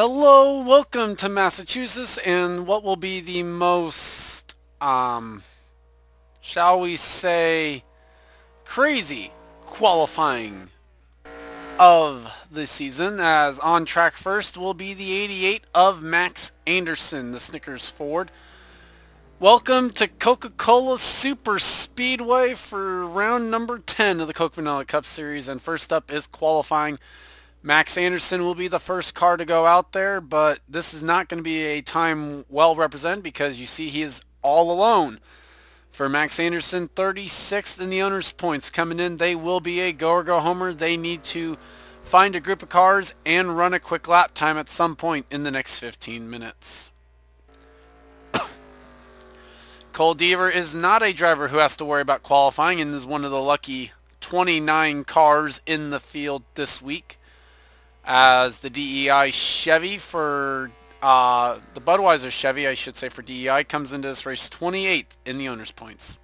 Hello, welcome to Massachusetts and what will be the most, shall we say, crazy qualifying of the season, as on track first will be the 88 of Max Anderson, the Snickers Ford. Welcome to Coca-Cola Super Speedway for round number 10 of the Coke Vanilla Cup Series, and first up is qualifying. Max Anderson will be the first car to go out there, but this is not going to be a time well represented because you see he is all alone. For Max Anderson, 36th in the owner's points coming in. They will be a go or go homer. They need to find a group of cars and run a quick lap time at some point in the next 15 minutes. Cole Deaver is not a driver who has to worry about qualifying and is one of the lucky 29 cars in the field this week, as the DEI Chevy for the Budweiser Chevy, I should say, for DEI comes into this race 28th in the owner's points.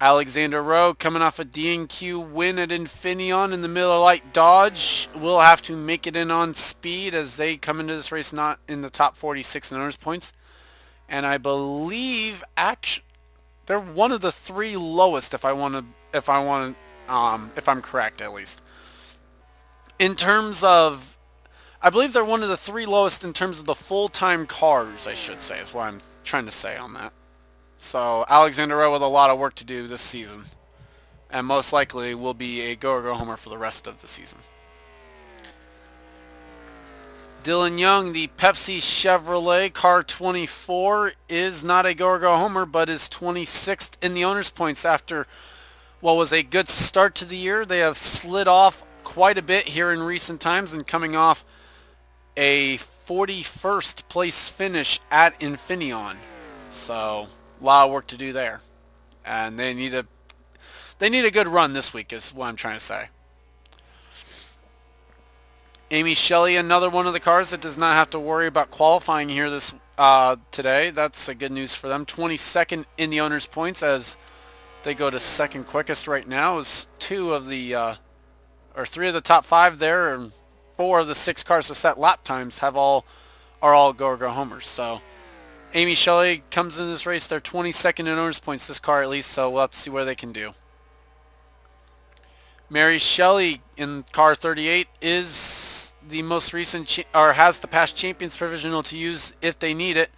Alexander Rowe, coming off a D&Q win at Infineon in the Miller Lite Dodge, will have to make it in on speed as they come into this race not in the top 46 in owner's points. And I believe actually they're one of the three lowest, if I'm correct at least. In terms of, I believe they're one of the three lowest in terms of the full-time cars, I should say, is what I'm trying to say on that. So Alexander Rowe with a lot of work to do this season, and most likely will be a go-or-go homer for the rest of the season. Dylan Young, the Pepsi Chevrolet car 24, is not a go-or-go homer, but is 26th in the owner's points after what was a good start to the year. They have slid off quite a bit here in recent times and coming off a 41st place finish at Infineon. So a lot of work to do there. And they need a good run this week is what I'm trying to say. Amy Shelley, another one of the cars that does not have to worry about qualifying here this today. That's a good news for them. 22nd in the owner's points as they go to second quickest right now. Is three of the top five there, and four of the six cars to set lap times are all go or go homers. So Amy Shelley comes in this race. They're 22nd in owner's points, this car at least. So we'll have to see where they can do. Mary Shelley in car 38 is the most recent has the past champions provisional to use if they need it.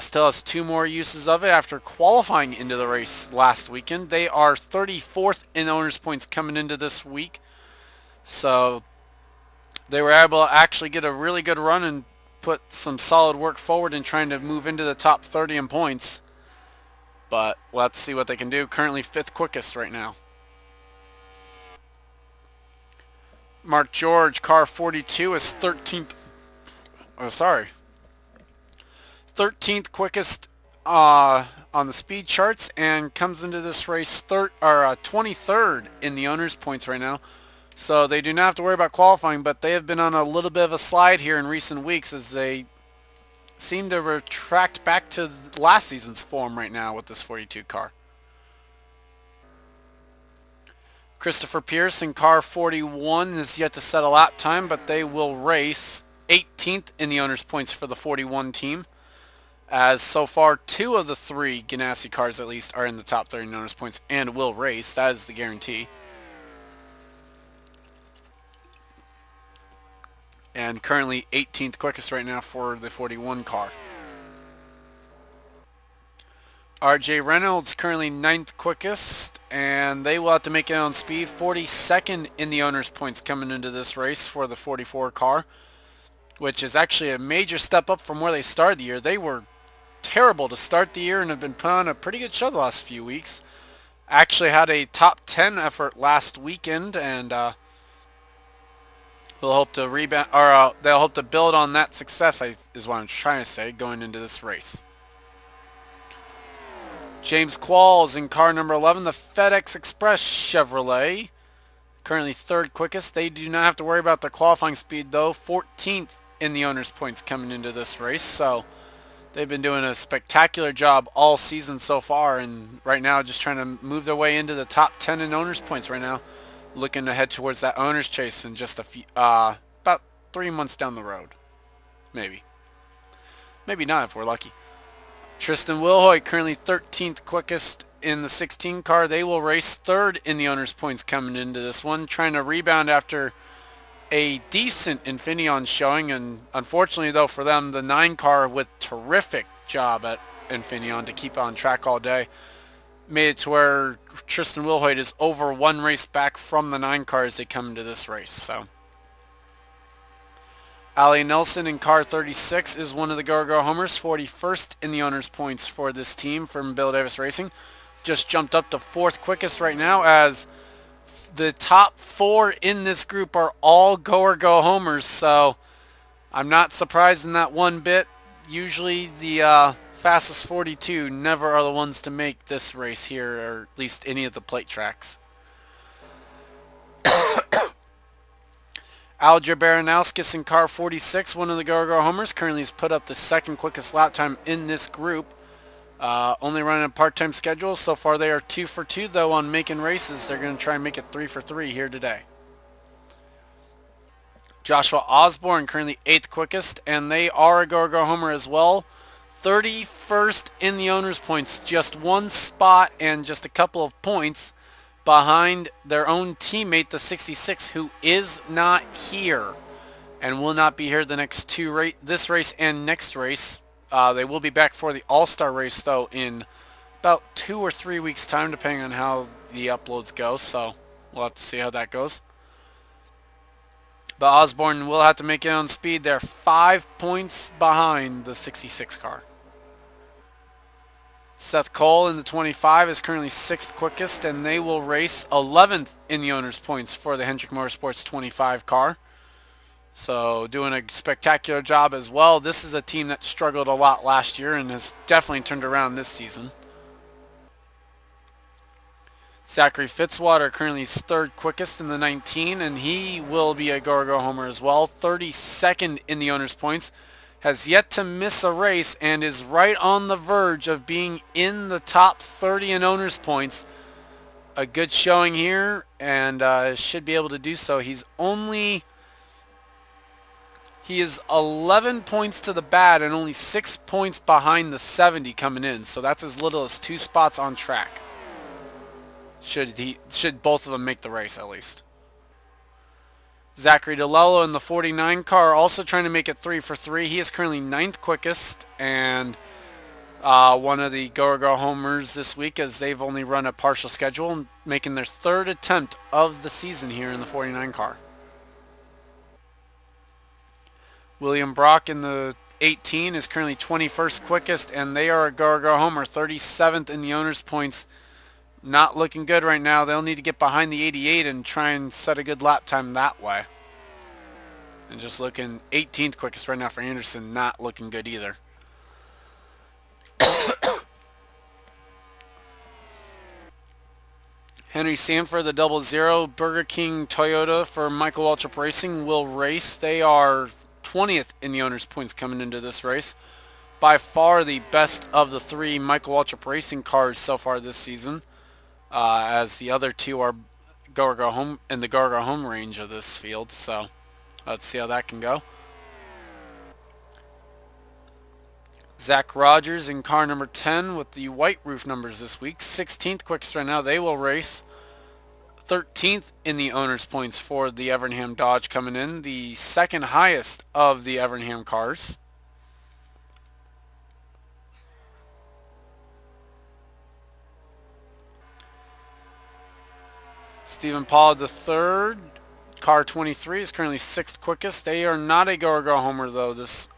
Still has two more uses of it after qualifying into the race last weekend. They are 34th in owner's points coming into this week. So they were able to actually get a really good run and put some solid work forward in trying to move into the top 30 in points. But we'll have to see what they can do. Currently 5th quickest right now. Mark George, car 42, is 13th. 13th quickest on the speed charts and comes into this race 23rd in the owner's points right now. So they do not have to worry about qualifying, but they have been on a little bit of a slide here in recent weeks as they seem to retract back to last season's form right now with this 42 car. Christopher Pierce in car 41 is yet to set a lap time, but they will race 18th in the owner's points for the 41 team. As so far, two of the three Ganassi cars at least are in the top 30 in owner's points and will race. That is the guarantee. And currently 18th quickest right now for the 41 car. RJ Reynolds currently 9th quickest, and they will have to make it on speed. 42nd in the owner's points coming into this race for the 44 car, which is actually a major step up from where they started the year. They were terrible to start the year and have been putting on a pretty good show the last few weeks. Actually had a top 10 effort last weekend, and we'll hope to rebound, or they'll hope to build on that success, is what I'm trying to say, going into this race. James Qualls in car number 11, the FedEx Express Chevrolet, currently 3rd quickest. They do not have to worry about their qualifying speed though. 14th in the owner's points coming into this race. So they've been doing a spectacular job all season so far, and right now just trying to move their way into the top 10 in owner's points right now. Looking to head towards that owner's chase in just a few, about 3 months down the road. Maybe. Maybe not if we're lucky. Tristan Wilhoit, currently 13th quickest in the 16 car. They will race third in the owner's points coming into this one, trying to rebound after a decent Infineon showing, and unfortunately though for them, the 9 car with terrific job at Infineon to keep on track all day made it to where Tristan Wilhoit is over 1 race back from the 9 car as they come into this race. So Ali Nelson in car 36 is one of the Go homers, 41st in the owner's points for this team from Bill Davis Racing. Just jumped up to 4th quickest right now, as the top 4 in this group are all Go homers, so I'm not surprised in that one bit. Usually the fastest 42 never are the ones to make this race here, or at least any of the plate tracks. Alger Baranowskis in car 46, one of the Go homers, currently has put up the 2nd quickest lap time in this group. Only running a part-time schedule. So far they are 2 for 2 though on making races. They're going to try and make it 3 for 3 here today. Joshua Osborne currently 8th quickest, and they are a Go homer as well. 31st in the owner's points, just 1 spot and just a couple of points behind their own teammate, the 66, who is not here and will not be here the next 2 this race and next race. They will be back for the All-Star race though in about 2 or 3 weeks time, depending on how the uploads go, so we'll have to see how that goes. But Osborne will have to make it on speed. They're 5 points behind the 66 car. Seth Cole in the 25 is currently 6th quickest, and they will race 11th in the owner's points for the Hendrick Motorsports 25 car. So doing a spectacular job as well. This is a team that struggled a lot last year and has definitely turned around this season. Zachary Fitzwater currently is 3rd quickest in the 19, and he will be a Go homer as well. 32nd in the owner's points. Has yet to miss a race and is right on the verge of being in the top 30 in owner's points. A good showing here, and should be able to do so. He is 11 points to the bad and only 6 points behind the 70 coming in. So that's as little as 2 spots on track. Should both of them make the race at least. Zachary DeLello in the 49 car also trying to make it 3 for 3. He is currently 9th quickest and one of the Go homers this week, as they've only run a partial schedule, making their 3rd attempt of the season here in the 49 car. William Brock in the 18 is currently 21st quickest, and they are a Go homer, 37th in the owner's points. Not looking good right now. They'll need to get behind the 88 and try and set a good lap time that way. And just looking 18th quickest right now for Anderson, not looking good either. Henry Sanford, the 00, Burger King Toyota for Michael Waltrip Racing will race. They are 20th in the owner's points coming into this race. By far the best of the 3 Michael Waltrip Racing cars so far this season. As the other 2 are Go home in the Go home range of this field, so let's see how that can go. Zach Rogers in car number 10 with the white roof numbers this week, 16th quickest right now. They will race 13th in the owner's points for the Evernham Dodge coming in, the 2nd highest of the Evernham cars. Stephen Pollard III, car 23, is currently 6th quickest. They are not a Go homer though this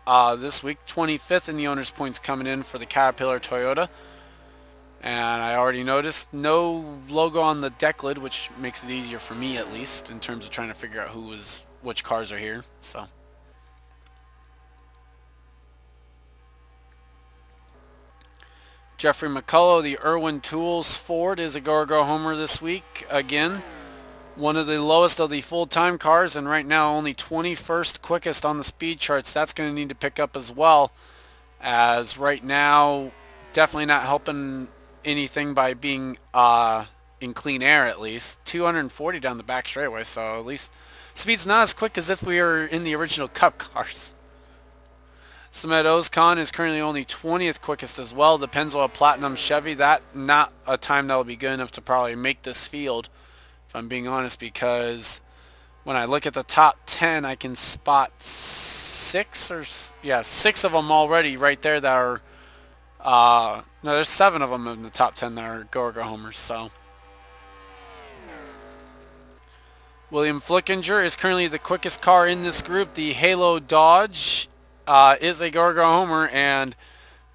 week. 25th in the owner's points coming in for the Caterpillar Toyota. And I already noticed no logo on the deck lid, which makes it easier for me at least in terms of trying to figure out which cars are here. So Jeffrey McCullough, the Irwin Tools Ford, is a Go homer this week. Again, one of the lowest of the full-time cars, and right now only 21st quickest on the speed charts. That's going to need to pick up as well, as right now definitely not helping anything by being in clean air at least. 240 down the back straightaway, so at least Speed's not as quick as if we were in the original Cup cars. Samet Ozkan is currently only 20th quickest as well. The Pennzoil Platinum Chevy, that not a time that will be good enough to probably make this field, if I'm being honest, because when I look at the top 10, I can spot six of them already right there that are, no, there's 7 of them in the top 10 that are Gorga homers, so. William Flickinger is currently the quickest car in this group. The Halo Dodge is a Gorga homer, and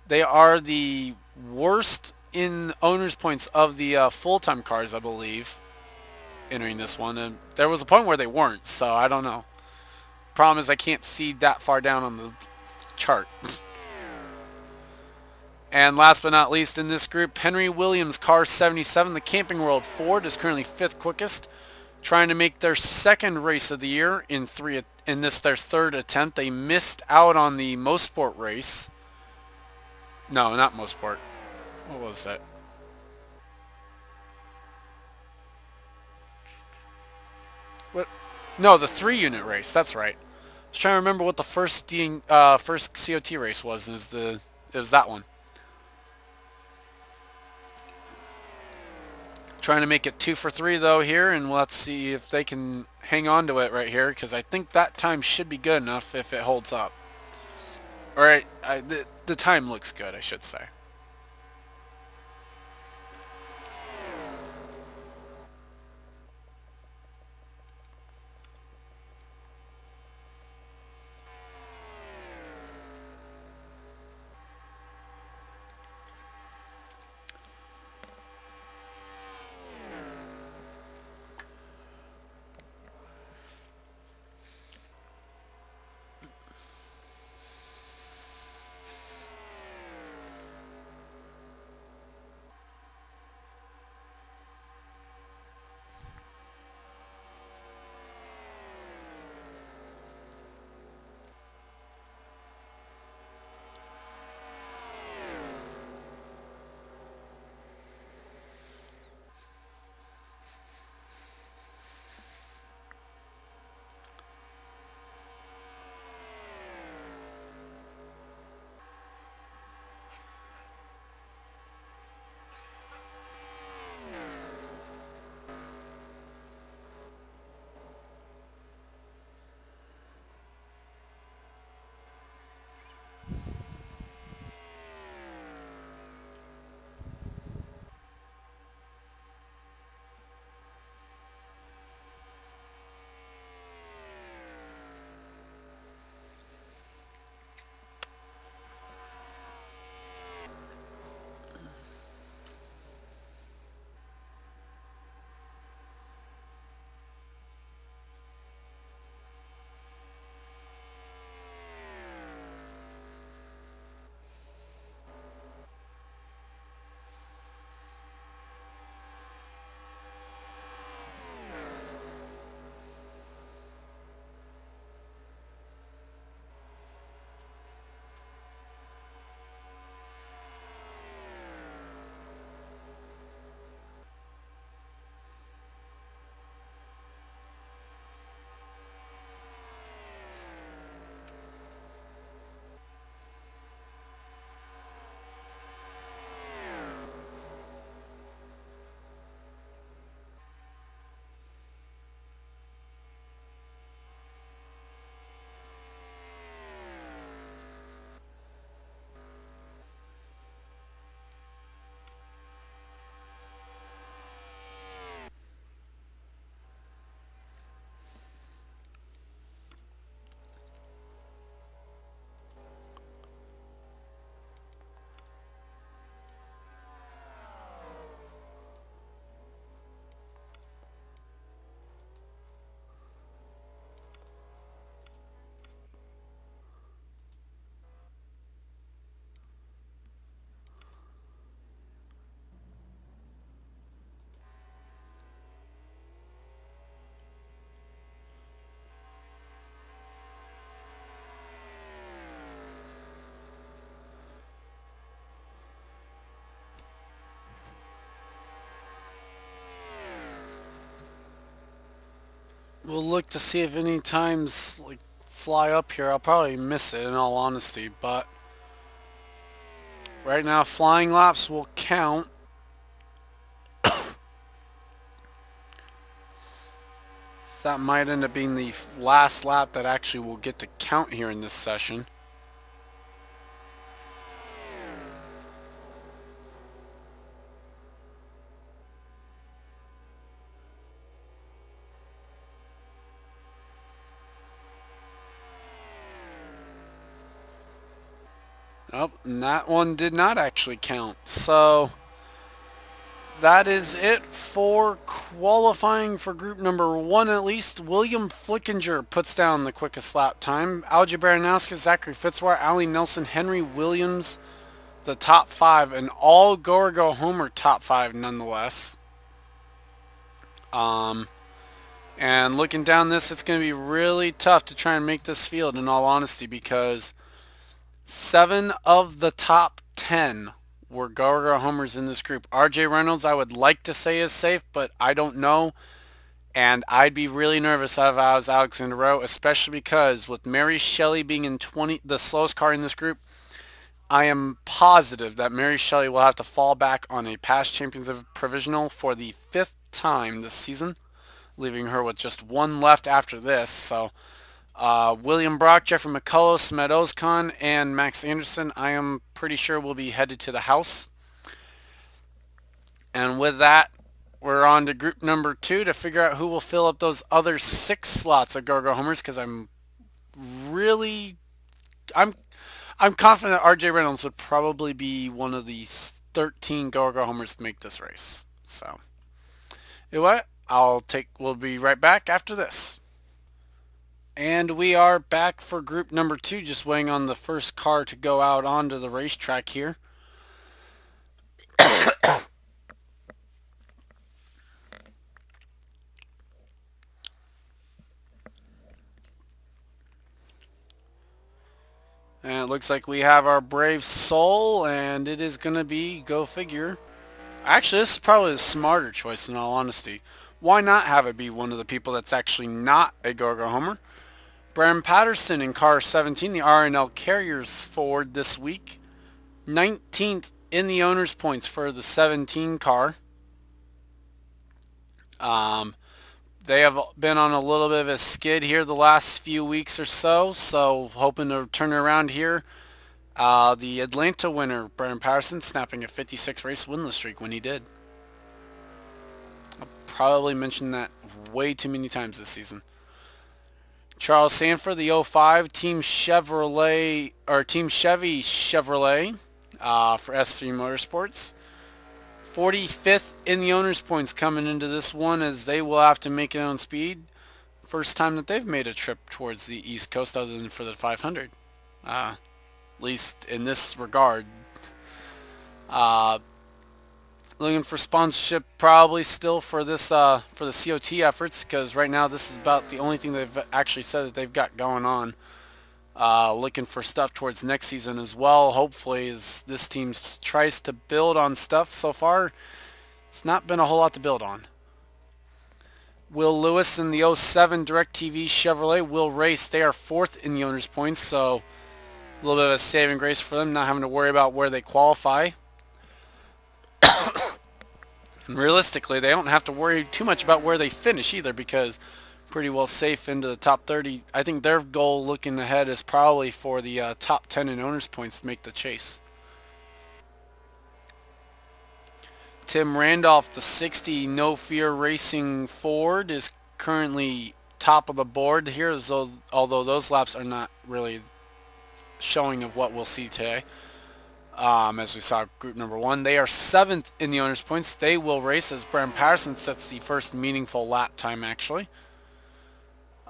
they are the worst in owner's points of the full-time cars, I believe, entering this one. And there was a point where they weren't, so I don't know. Problem is I can't see that far down on the chart. And last but not least in this group, Henry Williams, car 77, the Camping World Ford, is currently 5th quickest, trying to make their 2nd race of the year in this their 3rd attempt. They missed out on the Mosport race. No, not Mosport. What was that? What? No, the 3-unit race. That's right. I was trying to remember what the first COT race was. It was that one. Trying to make it 2 for 3 though here, and let's see if they can hang on to it right here, because I think that time should be good enough if it holds up. Alright, the time looks good, I should say. We'll look to see if any times like fly up here. I'll probably miss it in all honesty, but right now flying laps will count. So that might end up being the last lap that actually will get to count here in this session. Oh, and that one did not actually count. So that is it for qualifying for group number one at least. William Flickinger puts down the quickest lap time. Algie Baranowski, Zachary Fitzwater, Allie Nelson, Henry Williams, the top five, and all go or go home are top five nonetheless. And looking down this, it's going to be really tough to try and make this field in all honesty because 7 of the top 10 were go homers in this group. RJ Reynolds, I would like to say is safe, but I don't know. And I'd be really nervous if I was Alexander Rowe, especially because with Mary Shelley being in the slowest car in this group, I am positive that Mary Shelley will have to fall back on a past champions of provisional for the 5th time this season, leaving her with just one left after this. So William Brock, Jeffrey McCullough, Smed Ozkan, and Max Anderson, I am pretty sure will be headed to the house. And with that, we're on to group number 2 to figure out who will fill up those other 6 slots of Go-Go homers because really, I'm confident that RJ Reynolds would probably be one of the 13 Go-Go homers to make this race. So, you know what? We'll be right back after this. And we are back for group number 2, just waiting on the first car to go out onto the racetrack here. And it looks like we have our brave soul, and it is going to be, go figure. Actually, this is probably the smarter choice in all honesty. Why not have it be one of the people that's actually not a Go-Go homer? Bram Patterson in car 17, the R&L Carriers Ford this week. 19th in the owner's points for the 17 car. They have been on a little bit of a skid here the last few weeks or so hoping to turn around here. The Atlanta winner, Bram Patterson, snapping a 56 race winless streak when he did. I'll probably mention that way too many times this season. Charles Sanford, the 05 Team Chevy Chevrolet for S3 Motorsports. 45th in the owner's points coming into this one as they will have to make it on speed. First time that they've made a trip towards the East Coast other than for the 500. At least in this regard. Looking for sponsorship probably still for this for the COT efforts because right now this is about the only thing they've actually said that they've got going on. Looking for stuff towards next season as well. Hopefully, as this team tries to build on stuff. So far, it's not been a whole lot to build on. Will Lewis in the 07 DirecTV Chevrolet will race. They are 4th in the owner's points, so a little bit of a saving grace for them, not having to worry about where they qualify. And realistically, they don't have to worry too much about where they finish either because pretty well safe into the top 30. I think their goal looking ahead is probably for the top 10 in owner's points to make the chase. Tim Randolph, the 60 No Fear Racing Ford, is currently top of the board here, although those laps are not really showing of what we'll see today. As we saw group number 1, they are 7th in the owner's points. They will race as Bram Patterson sets the first meaningful lap time actually.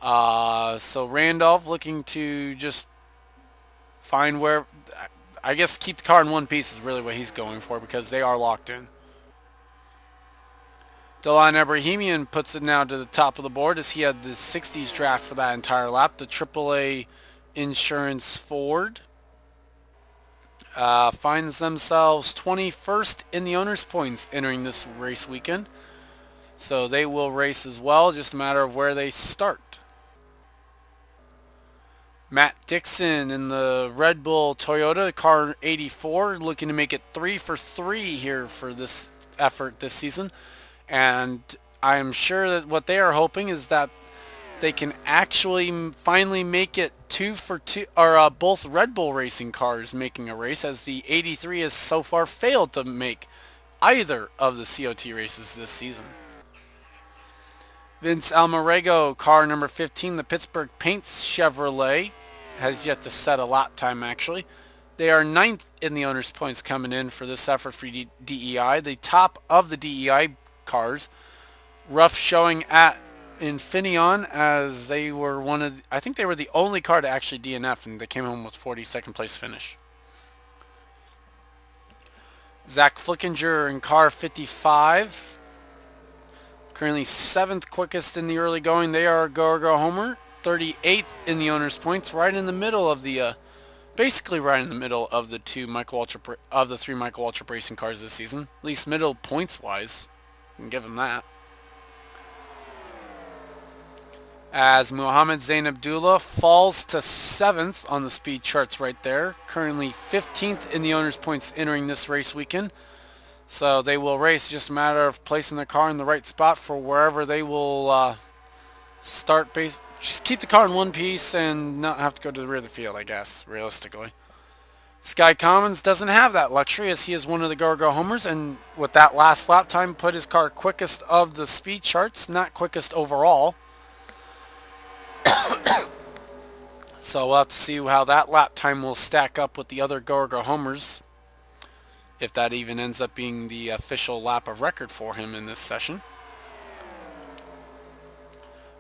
So Randolph looking to just find where, I guess keep the car in one piece is really what he's going for because they are locked in. Delan Ebrahimian puts it now to the top of the board as he had the 60s draft for that entire lap. The AAA Insurance Ford finds themselves 21st in the owner's points entering this race weekend. So they will race as well, just a matter of where they start. Matt Dixon in the Red Bull Toyota car 84, looking to make it 3 for 3 here for this effort this season. And I am sure that what they are hoping is that they can actually finally make it 2 for 2, or both Red Bull racing cars making a race, as the 83 has so far failed to make either of the COT races this season. Vince Almarego, car number 15, the Pittsburgh Paints Chevrolet, has yet to set a lap time actually. They are 9th in the owner's points coming in for this effort for DEI. The top of the DEI cars, rough showing at Infineon, as they were I think they were the only car to actually DNF, and they came home with 42nd place finish. Zach Flickinger in car 55. Currently 7th quickest in the early going. They are a go homer. 38th in the owner's points, right in the middle of the, basically right in the middle of the three Michael Waltrip racing cars this season. At least middle points wise. You can give them that. As Muhammad Zain Abdullah falls to 7th on the speed charts right there. Currently 15th in the owner's points entering this race weekend. So they will race, just a matter of placing the car in the right spot for wherever they will start base. Just keep the car in one piece and not have to go to the rear of the field, I guess, realistically. Sky Commons doesn't have that luxury, as he is one of the go homers, and with that last lap time put his car quickest of the speed charts, not quickest overall. So we'll have to see how that lap time will stack up with the other go homers, if that even ends up being the official lap of record for him in this session.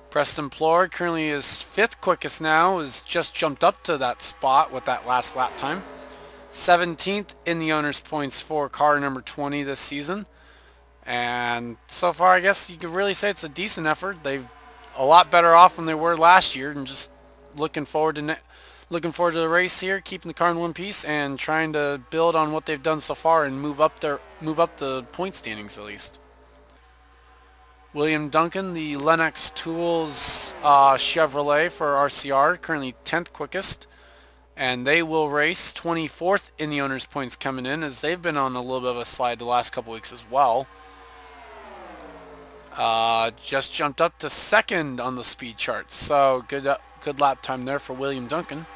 Preston Plord currently is 5th quickest now, has just jumped up to that spot with that last lap time. 17th in the owner's points for car number 20 this season. And so far, I guess you could really say it's a decent effort. They've a lot better off than they were last year, and just looking forward to the race here, keeping the car in one piece and trying to build on what they've done so far and move up the point standings at least. William Duncan, the Lennox Tools Chevrolet for RCR, currently 10th quickest, and they will race 24th in the owner's points coming in, as they've been on a little bit of a slide the last couple weeks as well. Just jumped up to 2nd on the speed charts, so good lap time there for William Duncan.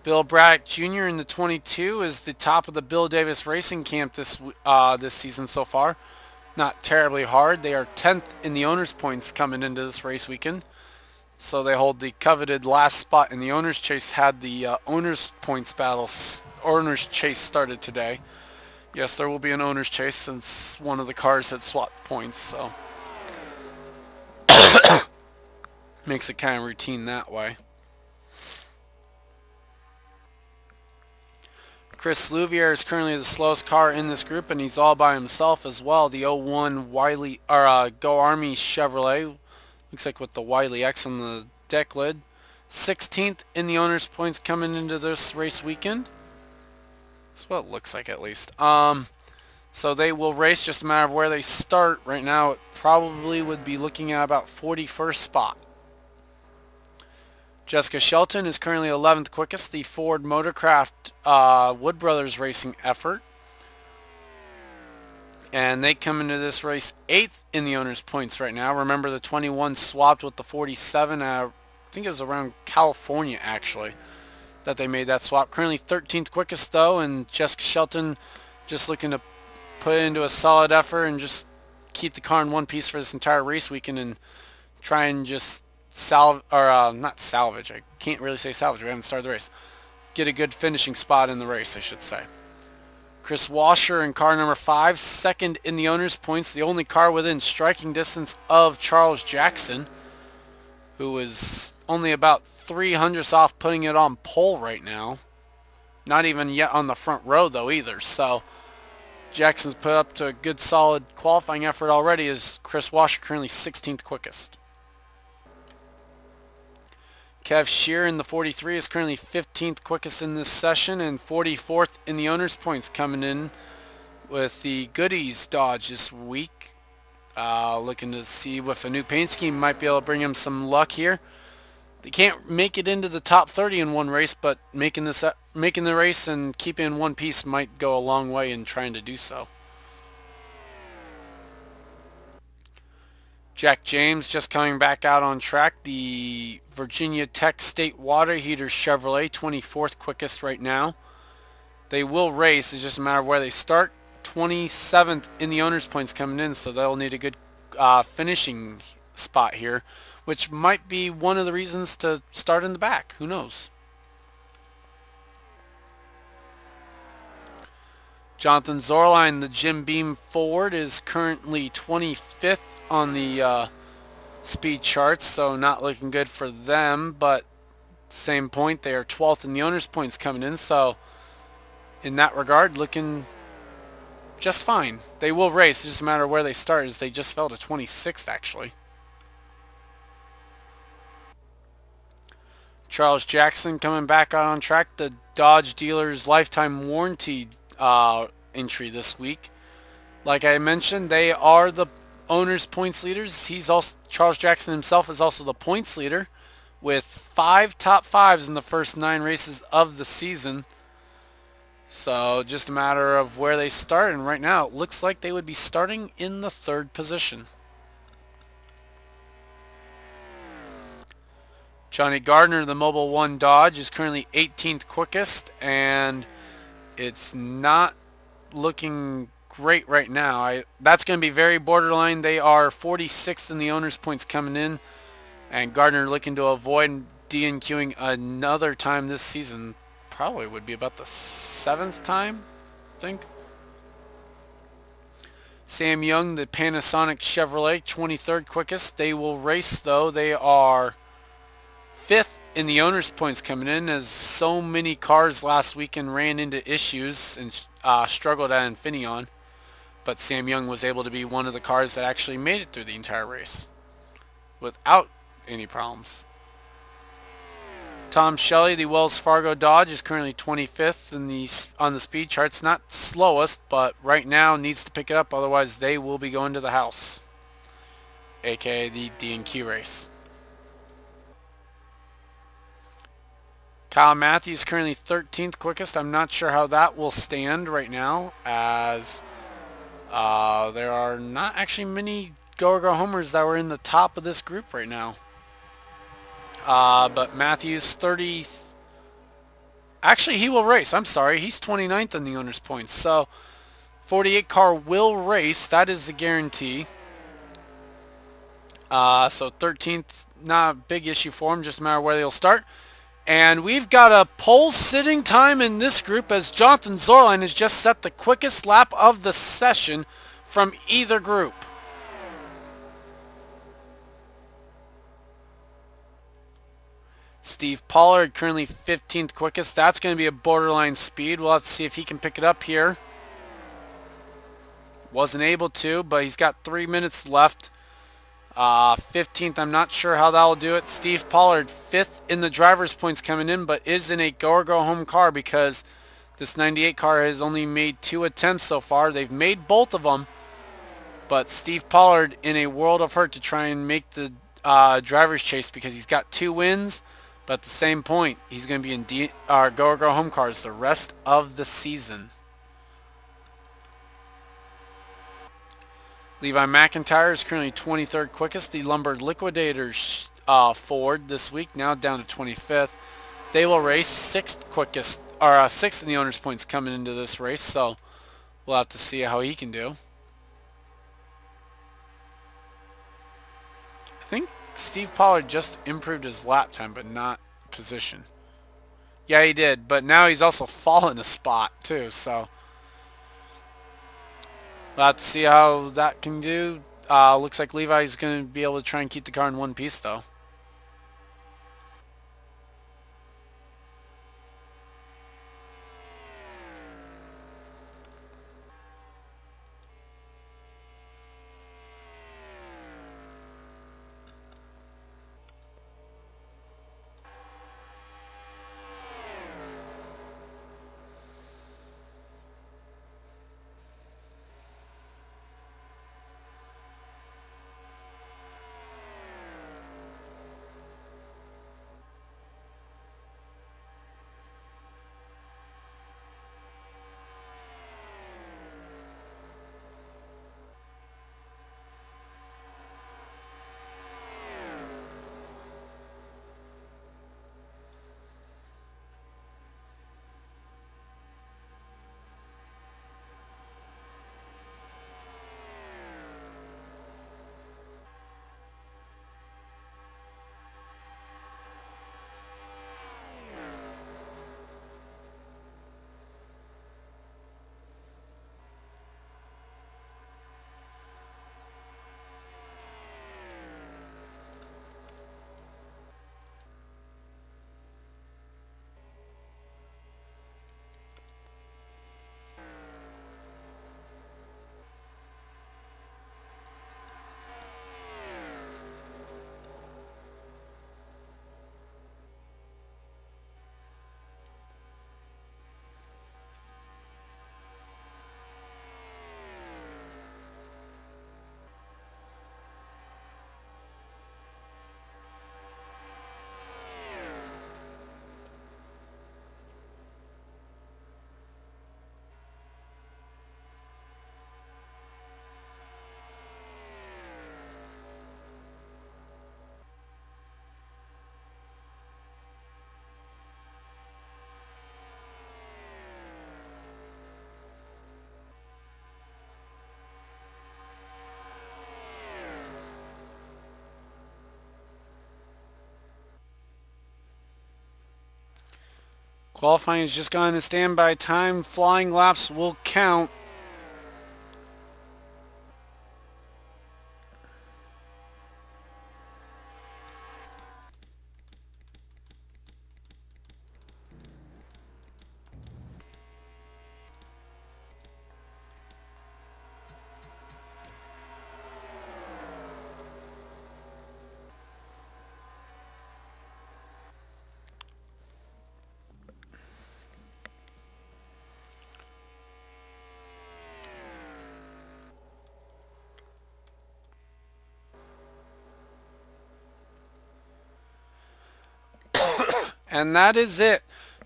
Bill Braddock Jr. in the 22 is the top of the Bill Davis Racing Camp this season so far. Not terribly hard. They are 10th in the owner's points coming into this race weekend, so they hold the coveted last spot in the owner's chase. Had the owner's chase started today. Yes, there will be an owner's chase since one of the cars had swapped points, so makes it kind of routine that way. Chris Louvier is currently the slowest car in this group, and he's all by himself as well. The 01 Wiley Go Army Chevrolet, looks like with the Wiley X on the deck lid. 16th in the owner's points coming into this race weekend. That's what it looks like, at least. So they will race, just a matter of where they start. Right now it probably would be looking at about 41st spot. Jessica Shelton is currently 11th quickest, the Ford Motorcraft Wood Brothers racing effort. And they come into this race 8th in the owner's points right now. Remember, the 21 swapped with the 47. I think it was around California, actually, that they made that swap. Currently 13th quickest, though, and Jessica Shelton just looking to put into a solid effort and just keep the car in one piece for this entire race weekend and try and just not salvage. I can't really say salvage. We haven't started the race. Get a good finishing spot in the race, I should say. Chris Washer in car number 5, 2nd in the owner's points, the only car within striking distance of Charles Jackson, who is only about 300ths off putting it on pole right now. Not even yet on the front row, though, either. So Jackson's put up to a good, solid qualifying effort already, as Chris Washer currently 16th quickest. Kev Shear in the 43 is currently 15th quickest in this session and 44th in the owner's points coming in with the Goodies Dodge this week. Looking to see if a new paint scheme might be able to bring him some luck here. They can't make it into the top 30 in one race, but making the race and keeping in one piece might go a long way in trying to do so. Jack James just coming back out on track. The Virginia Tech State Water Heater Chevrolet, 24th quickest right now. They will race. It's just a matter of where they start. 27th in the owner's points coming in, so they'll need a good finishing spot here, which might be one of the reasons to start in the back. Who knows? Jonathan Zorline, the Jim Beam Ford, is currently 25th on the speed charts, so not looking good for them, but same point, they are 12th in the owner's points coming in, so in that regard, looking just fine. They will race, it's just a matter of where they start, as they just fell to 26th actually. Charles Jackson coming back out on track, the Dodge dealer's lifetime warranty entry this week. Like I mentioned, they are the owner's points leaders. Charles Jackson himself is also the points leader with 5 top 5s in the first 9 races of the season. So just a matter of where they start, and right now it looks like they would be starting in the 3rd position. Johnny Gardner, the Mobile 1 Dodge, is currently 18th quickest, and it's not looking great right now. That's going to be very borderline. They are 46th in the owner's points coming in, and Gardner looking to avoid DNQing another time this season. Probably would be about the 7th time, I think. Sam Young, the Panasonic Chevrolet, 23rd quickest. They will race though. They are 5th in the owner's points coming in, as so many cars last weekend ran into issues and struggled at Infineon. But Sam Young was able to be one of the cars that actually made it through the entire race without any problems. Tom Shelley, the Wells Fargo Dodge, is currently 25th on the speed charts. Not slowest, but right now needs to pick it up, otherwise they will be going to the house, aka the D&Q race. Kyle Matthews currently 13th quickest. I'm not sure how that will stand right now, as there are not actually many Go homers that were in the top of this group right now. But Matthews 30th. Actually, he will race. I'm sorry. He's 29th in the owner's points. So 48 car will race. That is the guarantee. So 13th, not a big issue for him. Just a matter of where they'll start. And we've got a pole sitting time in this group, as Jonathan Zorline has just set the quickest lap of the session from either group. Steve Pollard currently 15th quickest. That's going to be a borderline speed. We'll have to see if he can pick it up here. Wasn't able to, but he's got 3 minutes left. 15th, I'm not sure how that will do it. Steve Pollard 5th in the driver's points coming in, but is in a go or go home car, because this 98 car has only made 2 attempts so far. They've made both of them, but Steve Pollard in a world of hurt to try and make the driver's chase, because he's got 2 wins. But at the same point, he's going to be in go or go home cars the rest of the season. Levi McIntyre is currently 23rd quickest. The Lumber Liquidators Ford this week, now down to 25th. They will race 6th quickest, or 6th in the owner's points coming into this race. So we'll have to see how he can do. I think Steve Pollard just improved his lap time, but not position. Yeah, he did, but now he's also fallen a spot too, so we'll have to see how that can do. Looks like Levi's going to be able to try and keep the car in one piece though. Qualifying is just going to standby time. Flying laps will count. And that is it.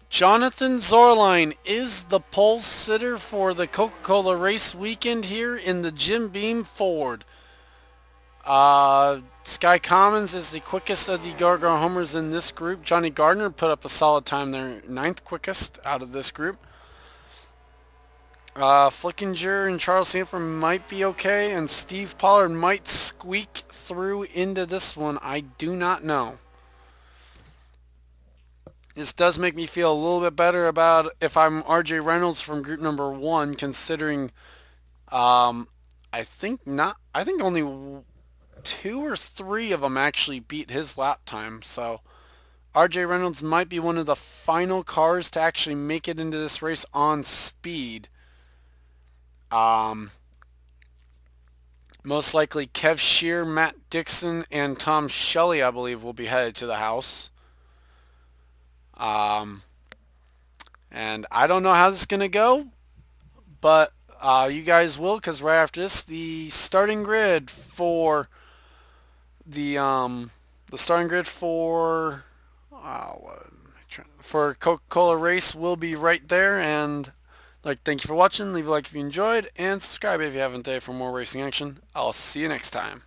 Jonathan Zorline is the pole sitter for the Coca-Cola race weekend here in the Jim Beam Ford. Sky Commons is the quickest of the Gargar homers in this group. Johnny Gardner put up a solid time there, ninth quickest out of this group. Flickinger and Charles Sanford might be okay, and Steve Pollard might squeak through into this one. I do not know. This does make me feel a little bit better about if I'm RJ Reynolds from group number 1, considering I think only 2 or 3 of them actually beat his lap time. So RJ Reynolds might be one of the final cars to actually make it into this race on speed. Most likely Kev Shear, Matt Dixon, and Tom Shelley, I believe, will be headed to the house. And I don't know how this is going to go, but you guys will, because right after this, the starting grid for for Coca-Cola race will be right there. And thank you for watching. Leave a like if you enjoyed, and subscribe if you haven't today for more racing action. I'll see you next time.